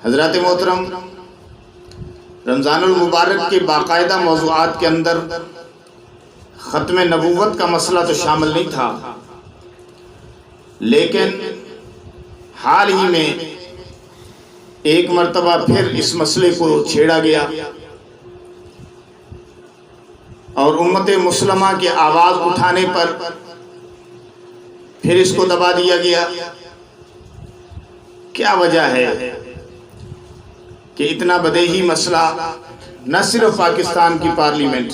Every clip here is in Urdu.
حضرات محترم، رمضان المبارک کے باقاعدہ موضوعات کے اندر ختم نبوت کا مسئلہ تو شامل نہیں تھا، لیکن حال ہی میں ایک مرتبہ پھر اس مسئلے کو چھیڑا گیا اور امت مسلمہ کے آواز اٹھانے پر پھر اس کو دبا دیا گیا۔ کیا وجہ ہے کہ اتنا بدیہی مسئلہ نہ صرف پاکستان کی پارلیمنٹ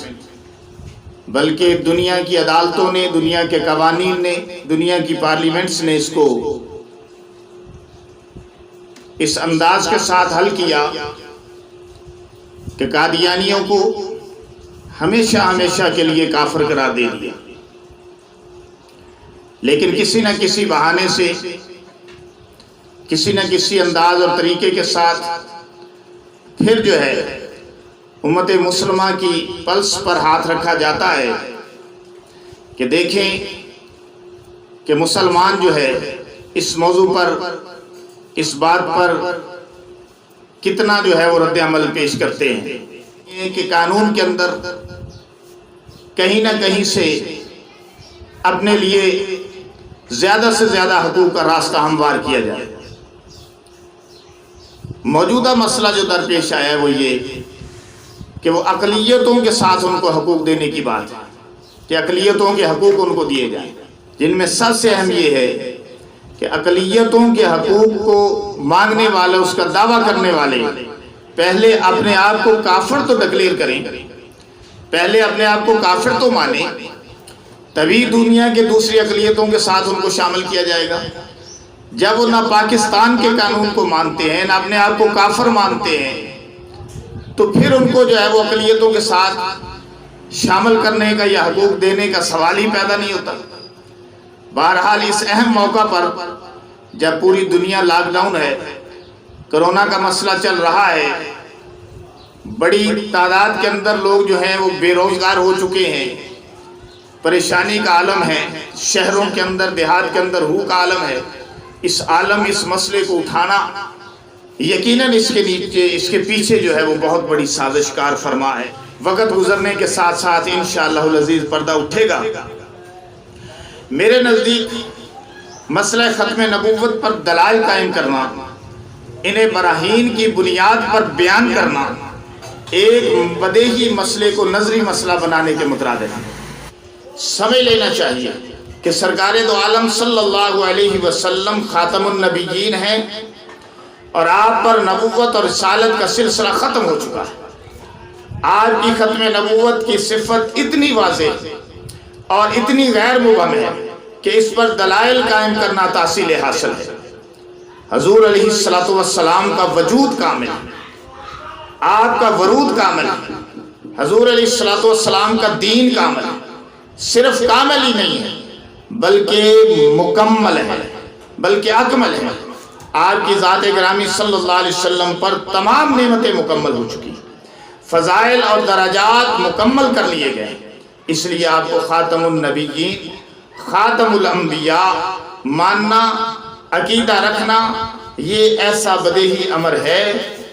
بلکہ دنیا کی عدالتوں نے، دنیا کے قوانین نے، دنیا کی پارلیمنٹس نے اس کو اس انداز کے ساتھ حل کیا کہ قادیانیوں کو ہمیشہ ہمیشہ کے لیے کافر قرار دے دیا، لیکن کسی نہ کسی بہانے سے، کسی نہ کسی انداز اور طریقے کے ساتھ پھر جو ہے امت مسلمہ کی پلس پر ہاتھ رکھا جاتا ہے کہ دیکھیں کہ مسلمان جو ہے اس موضوع پر، اس بات پر کتنا جو ہے وہ رد عمل پیش کرتے ہیں کہ قانون کے اندر کہیں نہ کہیں سے اپنے لیے زیادہ سے زیادہ حقوق کا راستہ ہموار کیا جائے۔ موجودہ مسئلہ جو درپیش آیا ہے وہ یہ کہ وہ اقلیتوں کے ساتھ ان کو حقوق دینے کی بات ہے کہ اقلیتوں کے حقوق ان کو دیے جائیں، جن میں سب سے اہم یہ ہے کہ اقلیتوں کے حقوق کو مانگنے والے، اس کا دعویٰ کرنے والے پہلے اپنے آپ کو کافر تو ڈکلیئر کریں، پہلے اپنے آپ کو کافر تو مانیں، تبھی دنیا کے دوسری اقلیتوں کے ساتھ ان کو شامل کیا جائے گا۔ جب وہ نہ پاکستان کے قانون کو مانتے ہیں، نہ اپنے آپ کو کافر مانتے ہیں، تو پھر ان کو جو ہے وہ اقلیتوں کے ساتھ شامل کرنے کا یا حقوق دینے کا سوال ہی پیدا نہیں ہوتا۔ بہرحال اس اہم موقع پر جب پوری دنیا لاک ڈاؤن ہے، کرونا کا مسئلہ چل رہا ہے، بڑی تعداد کے اندر لوگ جو ہیں وہ بے روزگار ہو چکے ہیں، پریشانی کا عالم ہے، شہروں کے اندر، دیہات کے اندر ہو کا عالم ہے، اس عالم، اس مسئلے کو اٹھانا یقیناً اس کے نیچے، اس کے پیچھے جو ہے وہ بہت بڑی سازش کار فرما ہے۔ وقت گزرنے کے ساتھ ساتھ انشاءاللہ العزیز پردہ اٹھے گا۔ میرے نزدیک مسئلہ ختم نبوت پر دلائل قائم کرنا، انہیں براہین کی بنیاد پر بیان کرنا ایک بدیہی مسئلے کو نظری مسئلہ بنانے کے مترادف ہے۔ سمجھ لینا چاہیے کہ سرکار دو عالم صلی اللہ علیہ وسلم خاتم النبیین ہیں اور آپ پر نبوت اور رسالت کا سلسلہ ختم ہو چکا ہے۔ آپ کی ختم نبوت کی صفت اتنی واضح اور اتنی غیر مبہم ہے کہ اس پر دلائل قائم کرنا تحصیل حاصل ہے۔ حضور علیہ السلام کا وجود کامل ہے، آپ کا ورود کامل ہے، حضور علیہ السلام کا دین کامل ہے، صرف کامل ہی نہیں ہے بلکہ مکمل ہے، بلکہ اکمل ہے۔ آپ کی ذات گرامی صلی اللہ علیہ وسلم پر تمام نعمتیں مکمل ہو چکی، فضائل اور درجات مکمل کر لیے گئے، اس لیے آپ کو خاتم النبیین، خاتم الانبیاء ماننا، عقیدہ رکھنا، یہ ایسا بدیہی امر ہے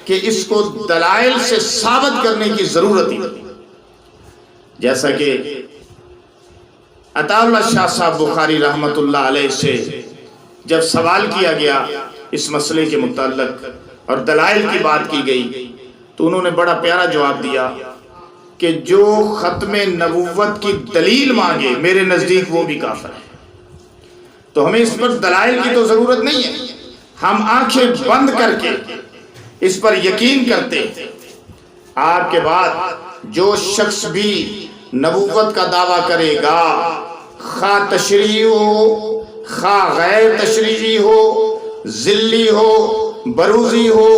کہ اس کو دلائل سے ثابت کرنے کی ضرورت ہی نہیں۔ جیسا کہ عطا اللہ شاہ صاحب بخاری رحمت اللہ علیہ سے جب سوال کیا گیا اس مسئلے کے متعلق اور دلائل کی بات کی گئی تو انہوں نے بڑا پیارا جواب دیا کہ جو ختم نبوت کی دلیل مانگے میرے نزدیک وہ بھی کافر ہے۔ تو ہمیں اس پر دلائل کی تو ضرورت نہیں ہے، ہم آنکھیں بند کر کے اس پر یقین کرتے ہیں۔ آپ کے بعد جو شخص بھی نبوت کا دعویٰ کرے گا، خواہ تشریعی ہو، خواہ غیر تشریعی ہو، ذلی ہو، بروزی ہو،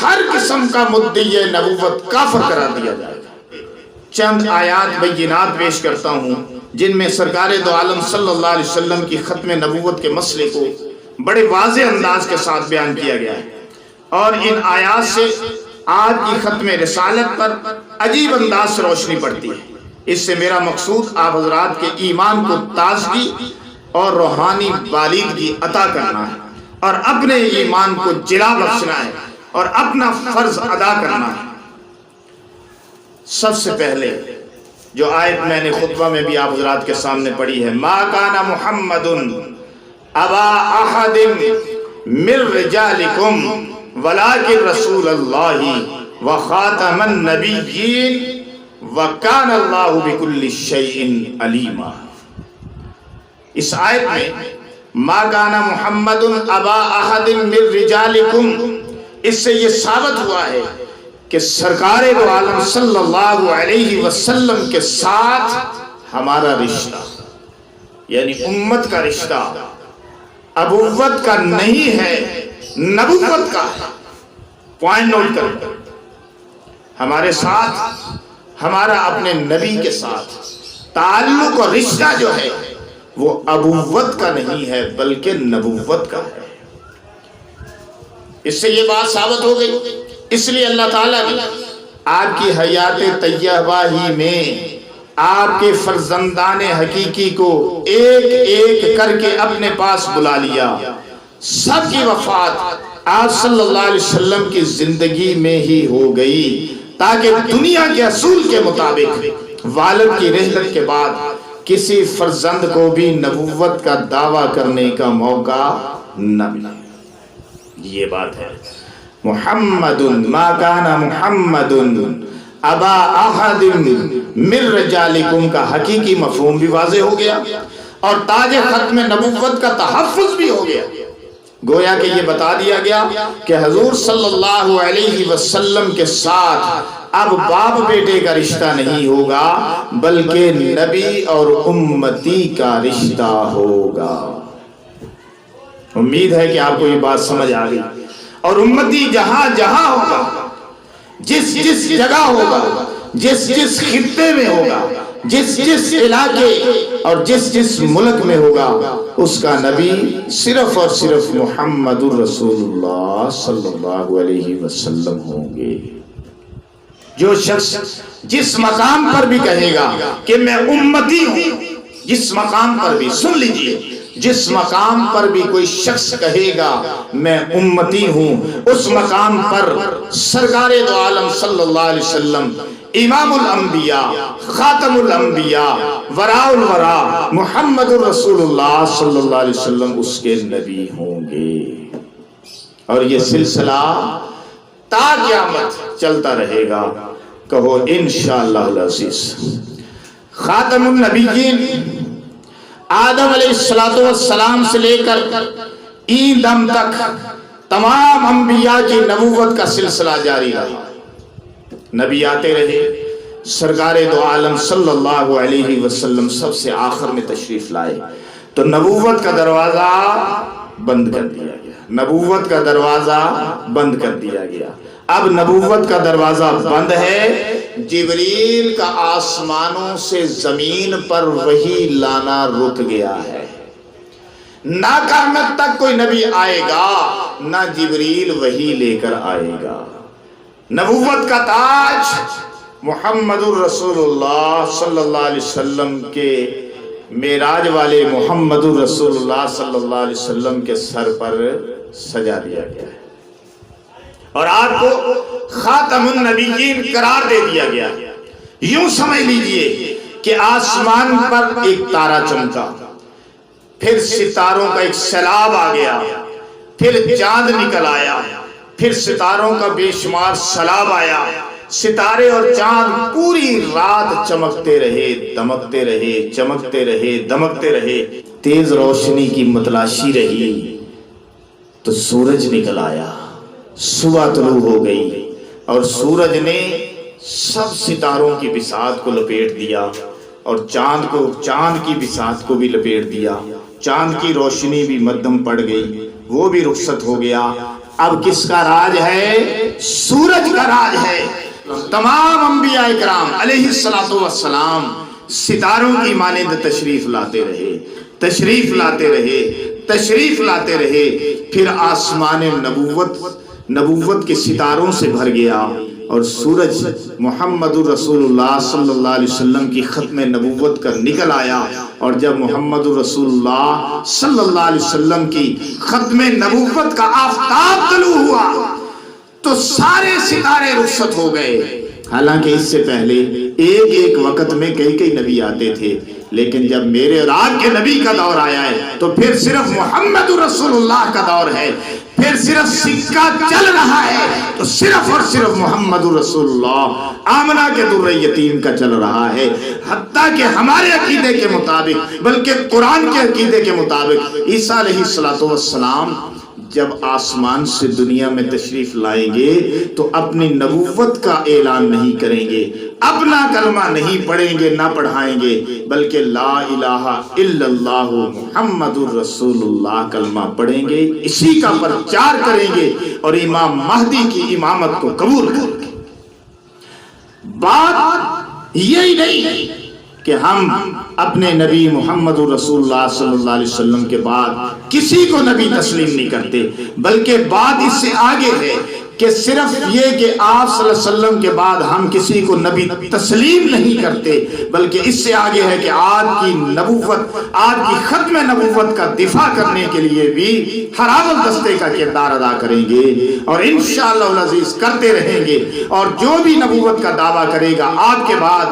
ہر قسم کا مدعی نبوت کافر قرار دیا جائے گا۔ چند آیات بینات پیش کرتا ہوں جن میں سرکار دو عالم صلی اللہ علیہ وسلم کی ختم نبوت کے مسئلے کو بڑے واضح انداز کے ساتھ بیان کیا گیا ہے، اور ان آیات سے آپ کی ختم رسالت پر عجیب انداز سے روشنی پڑتی ہے۔ اس سے میرا مقصود آپ حضرات کے ایمان کو تازگی اور روحانی بالیدگی عطا کرنا ہے اور اپنے ایمان کو جلا بخشنا ہے اور اپنا فرض ادا کرنا ہے۔ سب سے پہلے جو آیت میں نے خطبہ میں بھی آپ حضرات کے سامنے پڑھی ہے، ما کان محمد ابا احد من رجالکم ولکن رسول اللہ وخاتم النبیین وکان اللہ بکل شیء علیما۔ اس آیت میں ما کان محمد ابا احد من رجالکم، اس سے یہ ثابت ہوا ہے کہ سرکار دو عالم صلی اللہ علیہ وسلم کے ساتھ ہمارا رشتہ، یعنی امت کا رشتہ ابوت کا نہیں ہے، نبوت کا ہے۔ پوائنٹ نوٹ کریں، ہمارے ساتھ، ہمارا اپنے نبی کے ساتھ تعلق اور رشتہ جو ہے وہ ابوت کا نہیں ہے بلکہ نبوت کا ہے۔ اس سے یہ بات ثابت ہو گئی، اس لیے اللہ تعالیٰ نے آپ کی حیات طیبہ ہی میں آپ کے فرزندان حقیقی کو ایک ایک کر کے اپنے پاس بلا لیا۔ سب کی وفات آپ صلی اللہ علیہ وسلم کی زندگی میں ہی ہو گئی، تاکہ دنیا کے اصول کے مطابق والد کی رحلت کے بعد کسی فرزند کو بھی نبوت کا دعویٰ کرنے کا موقع نہ ملا۔ یہ بات ہے۔ محمد ما کان محمد ابا احد من رجالکم کا حقیقی مفہوم بھی واضح ہو گیا اور تاج ختم نبوت کا تحفظ بھی ہو گیا۔ گویا کہ یہ بتا دیا گیا کہ حضور صلی اللہ علیہ وسلم کے ساتھ اب باپ بیٹے کا رشتہ نہیں ہوگا بلکہ نبی اور امتی کا رشتہ ہوگا۔ امید ہے کہ آپ کو یہ بات سمجھ آ گئی۔ اور امتی جہاں جہاں ہوگا، جس جس جگہ ہوگا، جس جس خطے میں ہوگا، جس جس علاقے اور جس جس ملک میں ہوگا، اس کا نبی صرف اور صرف محمد الرسول اللہ صلی اللہ علیہ وسلم ہوں گے۔ جو شخص جس مقام پر بھی کہے گا کہ میں امتی ہوں، جس مقام پر بھی، سن لیجئے، جس مقام پر بھی کوئی شخص کہے گا میں امتی ہوں، اس مقام پر سرکار دو عالم صلی اللہ علیہ وسلم، امام الانبیاء، خاتم الانبیاء، وراء الورا، محمد الرسول اللہ صلی اللہ علیہ وسلم اس کے نبی ہوں گے۔ اور یہ سلسلہ تا قیامت چلتا رہے گا، کہو انشاءاللہ العزیز۔ خاتم النبیین آدم علیہ السلام سے لے کر این دم تک تمام انبیاء کی نبوت کا سلسلہ جاری رہا۔ نبی آتے رہے، سرکار دو عالم صلی اللہ علیہ وسلم سب سے آخر میں تشریف لائے تو نبوت کا دروازہ بند کر دیا گیا، نبوت کا دروازہ بند کر دیا گیا۔ اب نبوت کا دروازہ بند ہے، جبریل کا آسمانوں سے زمین پر وحی لانا رک گیا ہے۔ نہ قیامت تک کوئی نبی آئے گا، نہ جبریل وحی لے کر آئے گا۔ نبوت کا تاج محمد الرسول اللہ صلی اللہ علیہ وسلم کے معراج والے محمد الرسول اللہ صلی اللہ علیہ وسلم کے سر پر سجا دیا گیا ہے، اور آپ کو خاتم النبیین قرار دے دیا گیا۔ یوں سمجھ لیجئے کہ آسمان پر ایک تارا چمکا، پھر ستاروں کا ایک سیلاب آ گیا، پھر چاند نکل آیا، پھر ستاروں کا بے شمار سیلاب آیا، ستارے اور چاند پوری رات چمکتے رہے، دمکتے رہے، چمکتے رہے، دمکتے رہے۔ تیز روشنی کی متلاشی رہی تو سورج نکل آیا، صبح طلوع ہو گئی اور سورج نے سب ستاروں کی بساط کو لپیٹ دیا اور چاند کی بساط کو بھی لپیٹ دیا۔ چاند کی روشنی بھی مدھم پڑ گئی، وہ بھی رخصت ہو گیا۔ اب کس کا راج ہے؟ سورج کا راج ہے۔ تمام انبیاء اکرام علیہ السلام ستاروں کی مانند تشریف لاتے رہے، تشریف لاتے رہے، تشریف لاتے رہے، پھر آسمان نبوت کے ستاروں سے بھر گیا اور سورج محمد الرسول اللہ صلی اللہ علیہ وسلم کی ختم نبوت کا نکل آیا۔ اور جب محمد الرسول اللہ صلی اللہ علیہ وسلم کی ختم نبوت کا آفتاب طلوع ہوا تو سارے ستارے رخصت ہو گئے۔ حالانکہ اس سے پہلے ایک ایک وقت میں کئی کئی نبی آتے تھے، لیکن جب میرے اور آپ کے نبی کا دور آیا ہے تو پھر صرف محمد رسول اللہ کا دور ہے، پھر صرف سکہ چل رہا ہے تو صرف اور صرف محمد رسول اللہ آمنہ کے در یتیم کا چل رہا ہے۔ حتیٰ کہ ہمارے عقیدے کے مطابق، بلکہ قرآن کے عقیدے کے مطابق، عیسیٰ علیہ السلام جب آسمان سے دنیا میں تشریف لائیں گے تو اپنی نبوت کا اعلان نہیں کریں گے، اپنا کلمہ نہیں پڑھیں گے، نہ پڑھائیں گے، بلکہ لا الہ الا اللہ محمد الرسول اللہ کلمہ پڑھیں گے، اسی کا پرچار کریں گے اور امام مہدی کی امامت کو قبول کریں گے۔ بات یہی نہیں کہ ہم اپنے نبی محمد رسول اللہ صلی اللہ علیہ وسلم کے بعد کسی کو نبی تسلیم نہیں کرتے، بلکہ بات اس سے آگے ہے کہ صرف یہ کہ آپ صلی اللہ علیہ وسلم کے بعد ہم کسی کو نبی تسلیم نہیں کرتے، بلکہ اس سے آگے ہے کہ آج کی نبوت، آج کی ختم نبوت کا دفاع کرنے کے لیے بھی ہر اول دستے کا کردار ادا کریں گے اور انشاءاللہ العزیز کرتے رہیں گے، اور جو بھی نبوت کا دعویٰ کرے گا آج کے بعد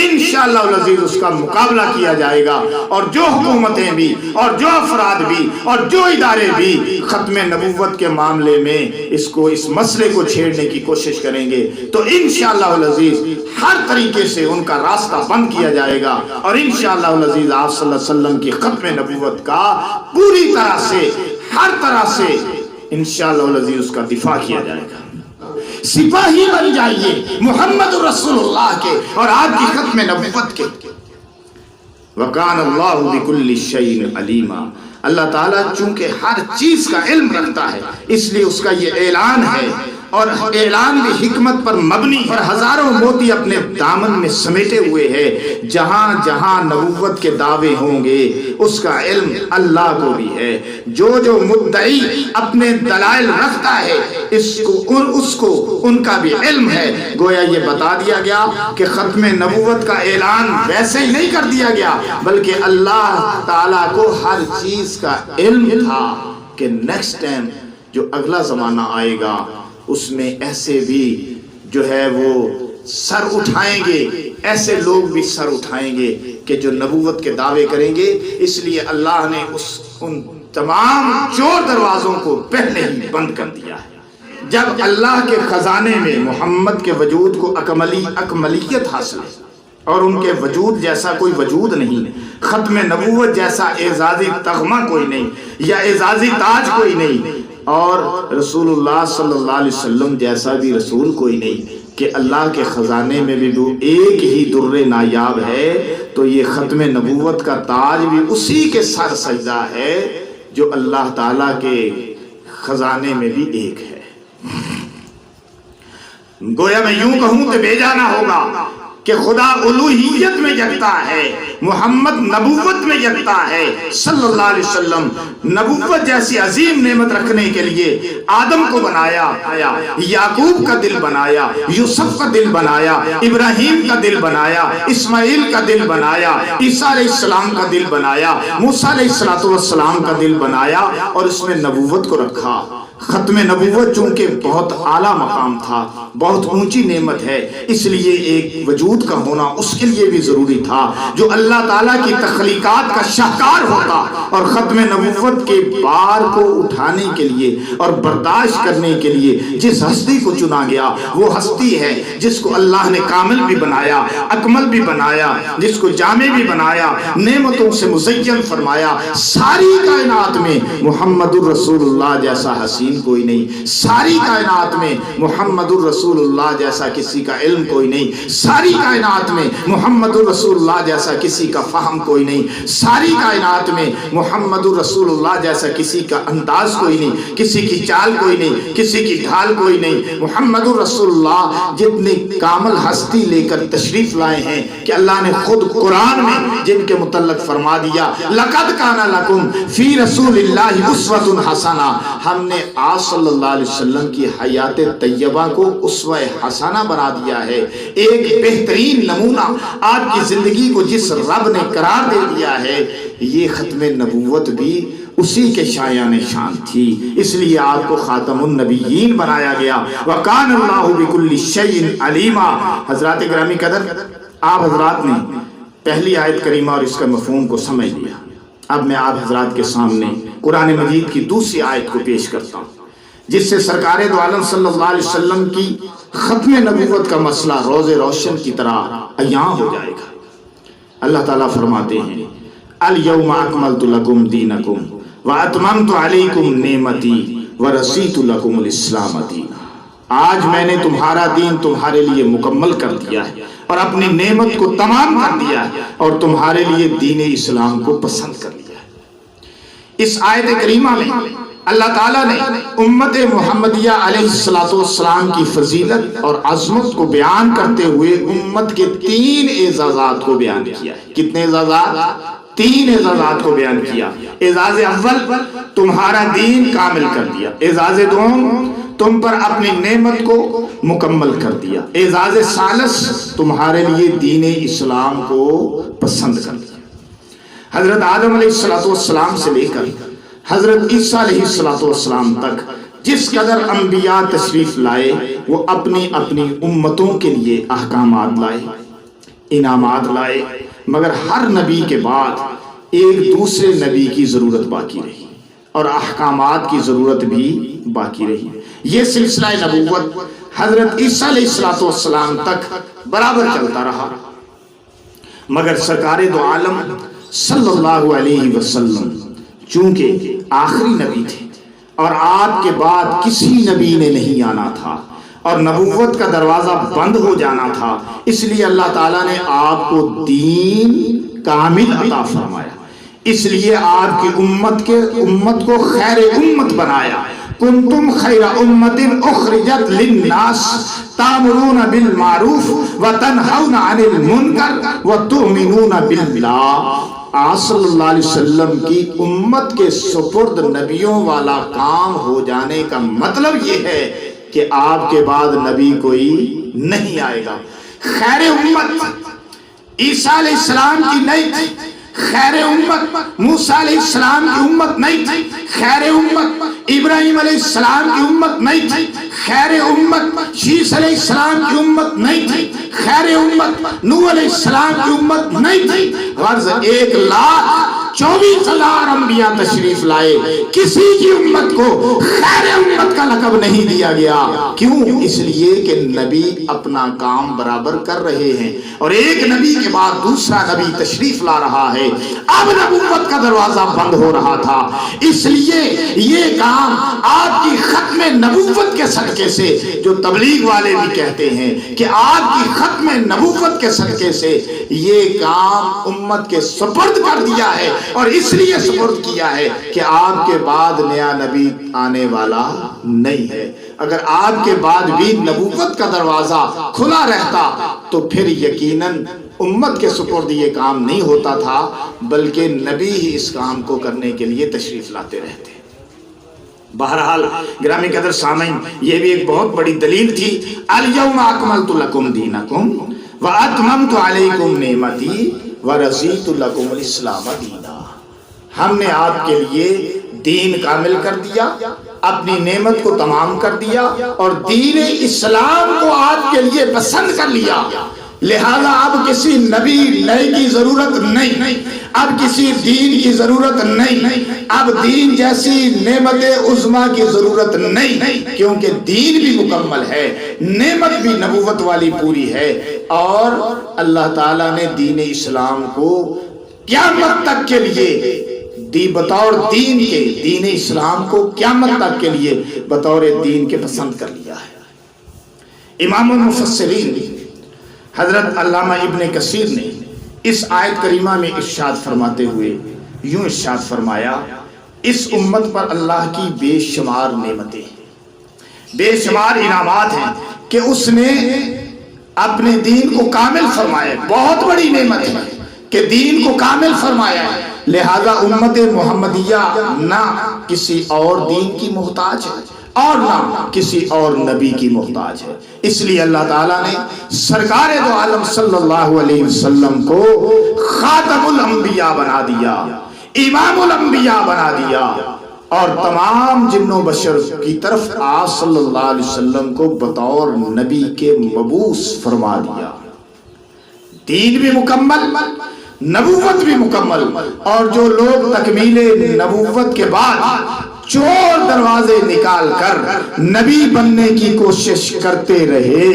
انشاءاللہ العزیز اس کا مقابلہ کیا جائے گا، اور جو حکومتیں بھی اور جو افراد بھی اور جو ادارے بھی ختم نبوت کے معاملے میں اس مسئلے کو چھیڑنے کی کوشش کریں گے تو انشاءاللہ العزیز ہر طریقے سے ان کا راستہ بند کیا جائے گا، اور انشاءاللہ العزیز آپ صلی اللہ علیہ وسلم کی ختم نبوت کا پوری طرح سے، ہر طرح سے انشاءاللہ العزیز اس کا دفاع کیا جائے گا۔ سپاہی بن جائیے محمد رسول اللہ کے اور آپ کی ختم نبوت کے۔ وَقَانَ اللَّهُ بِكُلِّ شَيْءٍ عَلِيمًا، اللہ تعالیٰ چونکہ ہر چیز کا علم رکھتا ہے اس لیے اس کا یہ اعلان ہے، اور اعلان بھی حکمت پر مبنی اور ہزاروں موتی اپنے دامن میں سمیٹے ہوئے ہے۔ جہاں جہاں نبوت کے دعوے ہوں گے اس کا علم اللہ کو بھی ہے، جو مدعی اپنے دلائل رکھتا ہے اس کو ان کا بھی علم ہے۔ گویا یہ بتا دیا گیا کہ ختم نبوت کا اعلان ویسے ہی نہیں کر دیا گیا، بلکہ اللہ تعالیٰ کو ہر چیز کا علم تھا کہ نیکسٹ ٹائم جو اگلا زمانہ آئے گا اس میں ایسے بھی جو ہے وہ سر اٹھائیں گے، ایسے لوگ بھی سر اٹھائیں گے کہ جو نبوت کے دعوے کریں گے۔ اس لیے اللہ نے ان تمام چور دروازوں کو پہلے ہی بند کر دیا ہے۔ جب اللہ کے خزانے میں محمد کے وجود کو اکملیت حاصل ہے اور ان کے وجود جیسا کوئی وجود نہیں، ختم نبوت جیسا اعزازی تغمہ کوئی نہیں یا اعزازی تاج کوئی نہیں، اور رسول اللہ صلی اللہ علیہ وسلم جیسا بھی رسول کوئی نہیں کہ اللہ کے خزانے میں بھی وہ ایک ہی در نایاب ہے، تو یہ ختم نبوت کا تاج بھی اسی کے سر سجدہ ہے جو اللہ تعالیٰ کے خزانے میں بھی ایک ہے۔ گویا میں یوں کہوں تو بے جانا ہوگا کہ خدا الوہیت میں یکتا ہے، محمد نبوت میں یکتا ہے صلی اللہ علیہ وسلم۔ نبوت جیسی عظیم نعمت رکھنے کے لیے آدم کو بنایا، یعقوب کا دل بنایا، یوسف کا دل بنایا، ابراہیم کا دل بنایا، اسماعیل کا دل بنایا، عیسیٰ علیہ السلام کا دل بنایا، موسیٰ علیہ السلام کا دل بنایا، اور اس میں نبوت کو رکھا۔ ختم نبوت چونکہ بہت اعلیٰ مقام تھا، بہت اونچی نعمت ہے، اس لیے ایک وجود کا ہونا اس کے لیے بھی ضروری تھا جو اللہ تعالیٰ کی تخلیقات کا شاہکار ہوتا، اور ختم نبوت کے بار کو اٹھانے کے لیے اور برداشت کرنے کے لیے جس ہستی کو چنا گیا وہ ہستی ہے جس کو اللہ نے کامل بھی بنایا، اکمل بھی بنایا، جس کو جامع بھی بنایا، نعمتوں سے مزین فرمایا۔ ساری کائنات میں محمد الرسول اللہ جیسا حسین کوئی نہیں، ساری کائنات میں محمد الرسول اللہ جیسا کسی کا علم کوئی نہیں، ساری کائنات میں محمد الرسول اللہ جیسا کسی کا فہم کوئی نہیں، ساری کائنات میں محمد الرسول اللہ جیسا کسی کا انداز کوئی نہیں، کسی کی چال کوئی نہیں، کسی کی ڈھال کوئی نہیں۔ محمد الرسول اللہ جتنی کامل ہستی لے کر تشریف لائے ہیں کہ اللہ نے خود قرآن میں جن کے متعلق فرما دیا لَقَدْ كَانَ لَكُمْ فِي رَسُولِ اللَّهِ أُسْوَةٌ حَسَنَةٌ، ہم نے آپ صلی اللہ علیہ وسلم کی حیات طیبہ کو اسوہ حسنہ بنا دیا ہے، ایک بہترین نمونہ آپ کی زندگی کو جس رب نے قرار دے دیا ہے۔ یہ ختم نبوت بھی اسی کے شایان شان تھی، اس لیے آپ کو خاتم النبیین بنایا گیا۔ وَقَانَ اللَّهُ بِكُلِّ شَيْءٍ عَلِيمًا۔ حضرات گرامی قدر، آپ حضرات نے پہلی آیت کریمہ اور اس کا مفہوم کو سمجھ لیا۔ اب میں آپ حضرات کے سامنے قرآن مجید کی دوسری آیت کو پیش کرتا ہوں، جس سے سرکار دو عالم صلی اللہ علیہ وسلم کی ختم نبوت کا مسئلہ روز روشن کی طرح عیاں ہو جائے گا۔ اللہ تعالیٰ فرماتے ہیں الَّيَوْمَ أَكْمَلْتُ لَكُمْ دِينَكُمْ وَأَتْمَمْتُ عَلَيْكُمْ نِعْمَتِي وَرَضِيتُ لَكُمُ الْإِسْلَامَ دِينًا۔ آج میں نے تمہارا دین تمہارے لیے مکمل کر دیا ہے اور اپنی نعمت کو تمام کر دیا ہے اور تمہارے لیے دین اسلام کو پسند کر لیا ہے۔ اس آیت کریمہ میں اللہ تعالیٰ نے امت محمدیہ علیہ السلام کی فضیلت اور عظمت کو بیان کرتے ہوئے امت کے 3 اعزازات کو بیان کیا ہے۔ کتنے اعزازات؟ 3 اعزازات کو بیان کیا۔ اعزاز اول، تمہارا دین کامل کر دیا۔ اعزاز دوم، تم پر اپنی نعمت کو مکمل کر دیا۔ اعزاز ثالث، تمہارے لیے دین اسلام کو پسند کر دیا۔ حضرت آدم علیہ السلام سے لے کر حضرت عیسیٰ علیہ السلام تک جس قدر انبیاء تشریف لائے، وہ اپنی اپنی امتوں کے لیے احکامات لائے، انعامات لائے، مگر ہر نبی کے بعد ایک دوسرے نبی کی ضرورت باقی رہی اور احکامات کی ضرورت بھی باقی رہی۔ یہ سلسلہ نبوت حضرت عیسیٰ علیہ السلام تک برابر چلتا رہا، مگر سرکار دو عالم صلی اللہ علیہ وسلم چونکہ آخری نبی تھے اور آپ کے بعد کسی نبی نے نہیں آنا تھا اور نبوت کا دروازہ بند ہو جانا تھا، اس لیے اللہ تعالیٰ نے آپ کو دین کامل عطا فرمایا۔ اس لیے آپ کی امت کو خیر امت بنایا۔ کنتم خیر امت اخرجت للناس تأمرون بالمعروف وتنہون عن المنکر وتؤمنون باللہ۔ آپ صلی اللہ علیہ وسلم کی امت کے سپرد نبیوں والا کام ہو جانے کا مطلب یہ ہے کہ آپ کے بعد نبی کوئی نہیں آئے گا۔ خیر امت عیسیٰ علیہ السلام کی نہیں تھی، خیر امت موسیٰ علیہ السلام کی امت نہیں تھی، خیر امت ابراہیم علیہ السلام کی امت نہیں تھی، خیر امت شیس علیہ السلام کی امت نہیں تھی، خیر امت نوح علیہ السلام کی امت نہیں تھی۔ غرض 1,24,000 انبیاء تشریف لائے، کسی کی امت کو خیر امت کا لقب نہیں دیا گیا۔ کیوں؟ اس لیے کہ نبی اپنا کام برابر کر رہے ہیں اور ایک نبی کے بعد دوسرا نبی تشریف لا رہا ہے۔ اب نبوت کا دروازہ بند ہو رہا تھا، اس لیے یہ کام آپ کی ختم نبوت کے صدقے سے، جو تبلیغ والے بھی کہتے ہیں کہ آپ کی ختم نبوت کے صدقے سے یہ کام امت کے سپرد کر دیا ہے، اور اس لیے سپرد کیا ہے کہ آپ کے بعد نیا نبی آنے والا نہیں ہے۔ اگر آپ کے بعد بھی نبوت کا دروازہ کھلا رہتا تو پھر یقیناً امت کے سپرد یہ کام نہیں ہوتا تھا، بلکہ نبی ہی اس کام کو کرنے کے لیے تشریف لاتے رہتے۔ بہرحال گرامی قدر سامعین، یہ بھی ایک بہت بڑی دلیل تھی۔ الَّيَوْمَ أَكْمَلْتُ لَكُمْ دِينَكُمْ وَأَتْمَمْتُ عَلَيْكُمْ نِعْمَتِي وَرَضِيتُ لَكُمُ الْإِسْلَامَ دِينًا۔ ہم نے آپ کے لیے دین کامل کر دیا، اپنی نعمت کو تمام کر دیا اور دین اسلام کو آپ کے لیے پسند کر لیا۔ لہذا اب کسی نبی نئے کی ضرورت نہیں، اب کسی دین کی ضرورت نہیں، اب دین جیسی نعمت عظمیٰ کی ضرورت نہیں، کیونکہ دین بھی مکمل ہے، نعمت بھی نبوت والی پوری ہے، اور اللہ تعالیٰ نے دین اسلام کو قیامت تک کے لیے بطور دین کے، دین اسلام کو قیامت تک کے لیے بطور دین کے پسند کر لیا ہے۔ امام المفسرین حضرت علامہ ابن کثیر نے اس آیت کریمہ میں ارشاد فرماتے ہوئے یوں ارشاد فرمایا، اس امت پر اللہ کی بے شمار نعمتیں، بے شمار انعامات ہیں کہ اس نے اپنے دین کو کامل فرمایا۔ بہت بڑی نعمت ہے کہ دین کو کامل فرمایا ہے، لہذا امت محمدیہ نہ کسی اور دین کی محتاج ہے اور نہ کسی اور نبی کی محتاج ہے۔ اس لیے اللہ تعالیٰ نے سرکار دو عالم صلی اللہ علیہ وسلم کو خاتم الانبیاء بنا دیا، امام الانبیاء بنا دیا اور تمام جن و بشر کی طرف آپ صلی اللہ علیہ وسلم کو بطور نبی کے مبعوث فرما دیا۔ دین بھی مکمل، نبوت بھی مکمل، اور جو لوگ تکمیل نبوت کے بعد چور دروازے نکال کر نبی بننے کی کوشش کرتے رہے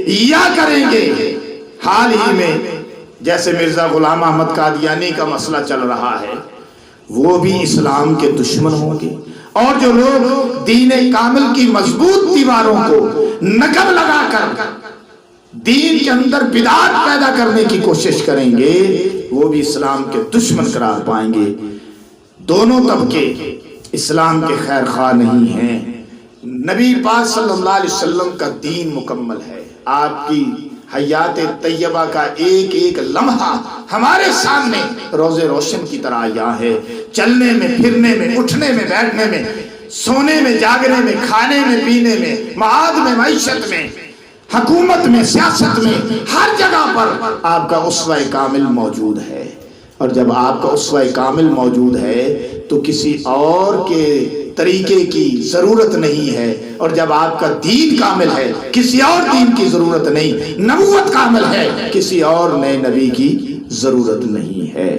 یا کریں گے، حال ہی میں جیسے مرزا غلام احمد قادیانی کا مسئلہ چل رہا ہے، وہ بھی اسلام کے دشمن ہوں گے، اور جو لوگ دین کامل کی مضبوط دیواروں کو نقب لگا کر دین کے اندر بدعات پیدا کرنے کی کوشش کریں گے، وہ بھی اسلام کے دشمن قرار پائیں گے۔ دونوں طبقے اسلام کے خیر خواہ نہیں ہیں۔ نبی پاک صلی اللہ علیہ وسلم کا دین مکمل ہے۔ آپ کی حیات طیبہ کا ایک ایک لمحہ ہمارے سامنے روز روشن کی طرح آیا ہے۔ چلنے میں، پھرنے میں، اٹھنے میں، بیٹھنے میں، سونے میں، جاگنے میں، کھانے میں، پینے میں، معاد میں، معیشت میں، حکومت میں، سیاست میں، ہر جگہ پر آپ کا اسوہ کامل موجود ہے۔ اور جب آپ کا اسوہ کامل موجود ہے تو کسی اور کے طریقے کی ضرورت نہیں ہے، اور جب آپ کا دین کامل ہے کسی اور دین کی ضرورت نہیں، نبوت کامل ہے کسی اور نئے نبی کی ضرورت نہیں ہے۔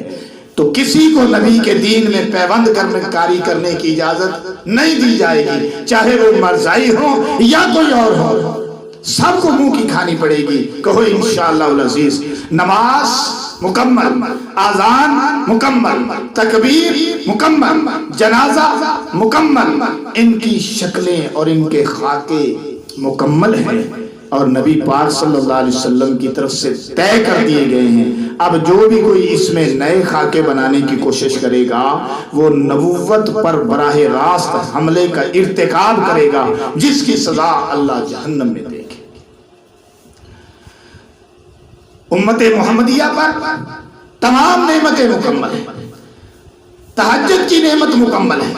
تو کسی کو نبی کے دین میں پیوند کاری کرنے کی اجازت نہیں دی جائے گی، چاہے وہ مرزائی ہو یا کوئی اور ہو، سب کو منہ کی کھانی پڑے گی۔ کہو انشاءاللہ العزیز، نماز مکمل، اذان مکمل، تکبیر مکمل، جنازہ مکمل، ان کی شکلیں اور ان کے خاکے مکمل ہیں اور نبی پاک صلی اللہ علیہ وسلم کی طرف سے طے کر دیے گئے ہیں۔ اب جو بھی کوئی اس میں نئے خاکے بنانے کی کوشش کرے گا وہ نبوت پر براہ راست حملے کا ارتکاب کرے گا، جس کی سزا اللہ جہنم میں دے گی۔ امت محمدیہ پر تمام نعمتیں مکمل ہیں، تہجد کی نعمت مکمل ہے،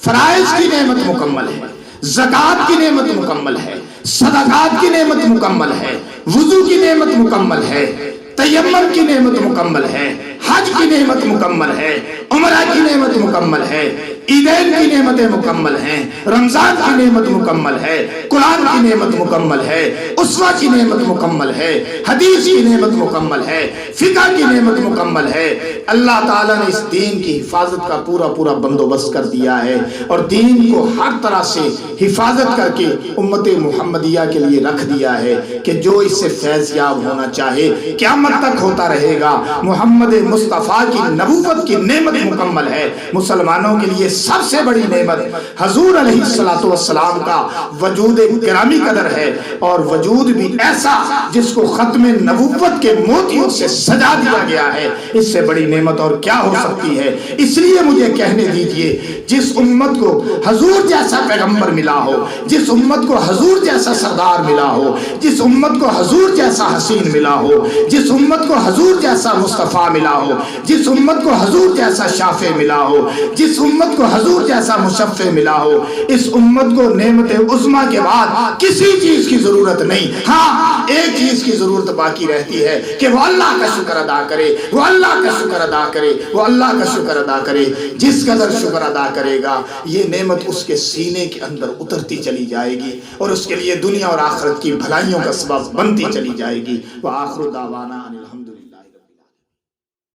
فرائض کی نعمت مکمل ہے، زکوٰۃ کی نعمت مکمل ہے، صدقات کی نعمت مکمل ہے، وضو کی نعمت مکمل ہے، تیمم کی نعمت مکمل ہے، حج کی نعمت مکمل ہے، عمرہ کی نعمت مکمل ہے، عیدین کی نعمتیں مکمل ہیں، رمضان کی نعمت مکمل ہے، قرآن کی نعمت مکمل ہے، اسوہ کی نعمت مکمل ہے، حدیث کی نعمت مکمل ہے، فقہ کی نعمت مکمل ہے۔ اللہ تعالیٰ نے اس دین کی حفاظت کا پورا بندوبست کر دیا ہے، اور دین کو ہر طرح سے حفاظت کر کے امت محمدیہ کے لیے رکھ دیا ہے کہ جو اس سے فیض یاب ہونا چاہے قیامت تک ہوتا رہے گا۔ محمد مصطفیٰ کی نبوت کی نعمت مکمل ہے۔ مسلمانوں کے لیے سب سے بڑی نعمت حضور علیہ السلام کا وجود گرامی قدر ہے، اور وجود بھی ایسا جس کو ختم نبوت کے موتیوں سے سجا دیا گیا ہے۔ اس سے بڑی نعمت اور کیا ہو سکتی ہے؟ اس لیے مجھے کہنے دیجئے، جس امت کو حضور جیسا پیغمبر ملا ہو، جس امت کو حضور جیسا سردار ملا ہو، جس امت کو حضور جیسا حسین ملا ہو، جس امت کو حضور جیسا مصطفیٰ ملا ہو، جس امت کو حضور جیسا شافع ملا ہو، جس امت کو حضور جیسا مشفع ملا ہو، اس امت کو نعمت عظمیٰ کے بعد کسی چیز کی ضرورت نہیں۔ ہاں، ایک چیز کی ضرورت باقی رہتی ہے کہ وہ اللہ کا شکر ادا کرے، وہ اللہ کا شکر ادا کرے، وہ اللہ کا شکر ادا کرے۔ جس قدر شکر ادا کرے گا یہ نعمت اس کے سینے کے اندر اترتی چلی جائے گی، اور اس کے لیے دنیا اور آخرت کی بھلائیوں کا سبب بنتی چلی جائے گی۔ وآخر دعوانا